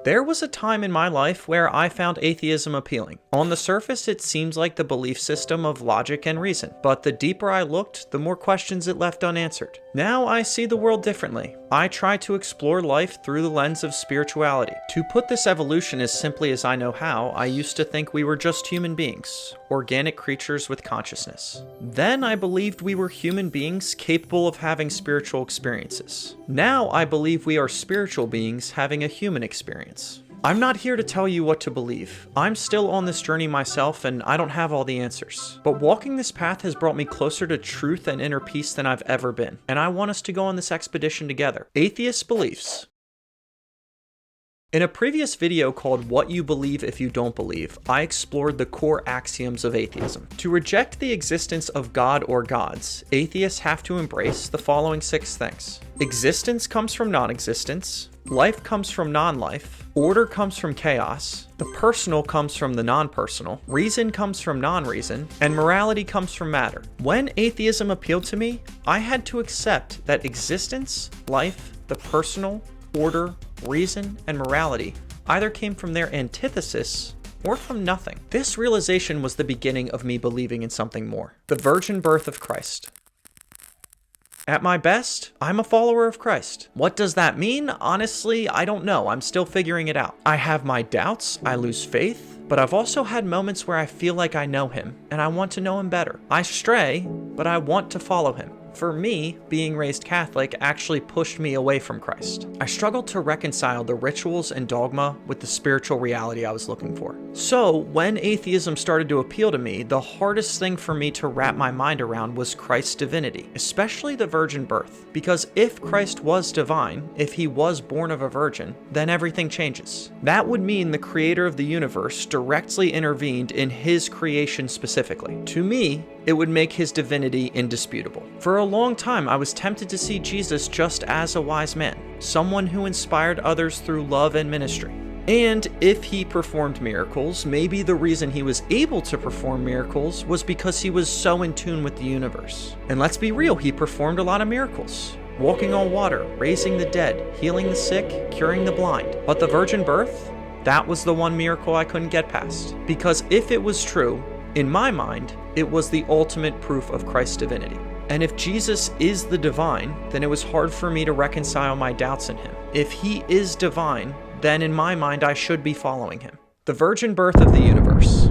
There was a time in my life where I found atheism appealing. On the surface, it seems like the belief system of logic and reason, but the deeper I looked, the more questions it left unanswered. Now I see the world differently. I try to explore life through the lens of spirituality. To put this evolution as simply as I know how, I used to think we were just human beings, organic creatures with consciousness. Then I believed we were human beings capable of having spiritual experiences. Now I believe we are spiritual beings having a human experience. I'm not here to tell you what to believe. I'm still on this journey myself and I don't have all the answers. But walking this path has brought me closer to truth and inner peace than I've ever been. And I want us to go on this expedition together. Atheist beliefs. In a previous video called What You Believe If You Don't Believe, I explored the core axioms of atheism. To reject the existence of God or gods, atheists have to embrace the following 6 things. Existence comes from non-existence, life comes from non-life, order comes from chaos, the personal comes from the non-personal, reason comes from non-reason, and morality comes from matter. When atheism appealed to me, I had to accept that existence, life, the personal, order, reason, and morality either came from their antithesis or from nothing. This realization was the beginning of me believing in something more. The virgin birth of Christ. At my best, I'm a follower of Christ. What does that mean? Honestly, I don't know. I'm still figuring it out. I have my doubts, I lose faith, but I've also had moments where I feel like I know him, and I want to know him better. I stray, but I want to follow him. For me, being raised Catholic actually pushed me away from Christ. I struggled to reconcile the rituals and dogma with the spiritual reality I was looking for. So, when atheism started to appeal to me, the hardest thing for me to wrap my mind around was Christ's divinity, especially the virgin birth. Because if Christ was divine, if he was born of a virgin, then everything changes. That would mean the creator of the universe directly intervened in his creation specifically. To me, it would make his divinity indisputable. For a long time, I was tempted to see Jesus just as a wise man, someone who inspired others through love and ministry. And if he performed miracles, maybe the reason he was able to perform miracles was because he was so in tune with the universe. And let's be real, he performed a lot of miracles. Walking on water, raising the dead, healing the sick, curing the blind. But the virgin birth? That was the one miracle I couldn't get past. Because if it was true, in my mind, it was the ultimate proof of Christ's divinity. And if Jesus is the divine, then it was hard for me to reconcile my doubts in him. If he is divine, then in my mind I should be following him. The virgin birth of the universe.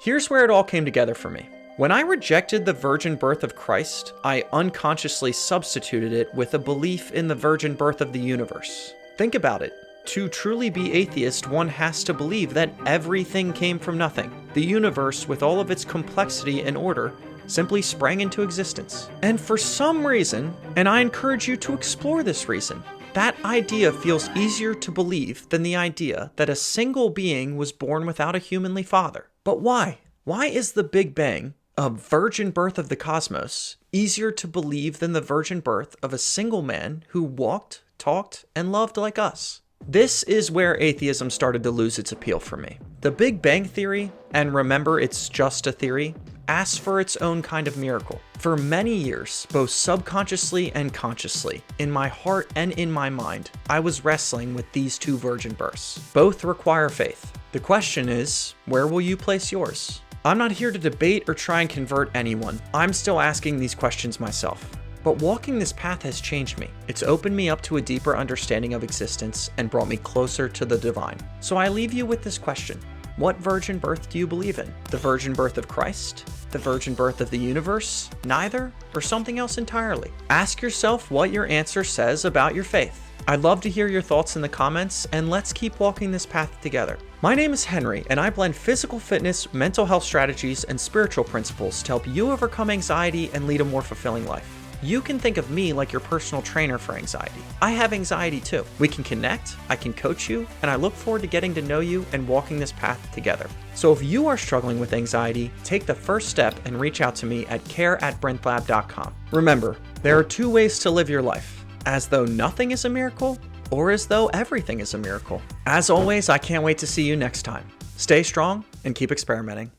Here's where it all came together for me. When I rejected the virgin birth of Christ, I unconsciously substituted it with a belief in the virgin birth of the universe. Think about it. To truly be atheist, one has to believe that everything came from nothing. The universe, with all of its complexity and order, simply sprang into existence. And for some reason, and I encourage you to explore this reason, that idea feels easier to believe than the idea that a single being was born without a humanly father. But why? Why is the Big Bang, a virgin birth of the cosmos, easier to believe than the virgin birth of a single man who walked, talked, and loved like us? This is where atheism started to lose its appeal for me. The Big Bang Theory, and remember it's just a theory, asks for its own kind of miracle. For many years, both subconsciously and consciously, in my heart and in my mind, I was wrestling with these two virgin births. Both require faith. The question is, where will you place yours? I'm not here to debate or try and convert anyone. I'm still asking these questions myself. But walking this path has changed me. It's opened me up to a deeper understanding of existence and brought me closer to the divine. So I leave you with this question. What virgin birth do you believe in? The virgin birth of Christ? The virgin birth of the universe? Neither? Or something else entirely? Ask yourself what your answer says about your faith. I'd love to hear your thoughts in the comments, and let's keep walking this path together. My name is Henry, and I blend physical fitness, mental health strategies, and spiritual principles to help you overcome anxiety and lead a more fulfilling life. You can think of me like your personal trainer for anxiety. I have anxiety too. We can connect, I can coach you, and I look forward to getting to know you and walking this path together. So if you are struggling with anxiety, take the first step and reach out to me at care@brentlab.com. Remember, there are 2 ways to live your life: as though nothing is a miracle, or as though everything is a miracle. As always, I can't wait to see you next time. Stay strong and keep experimenting.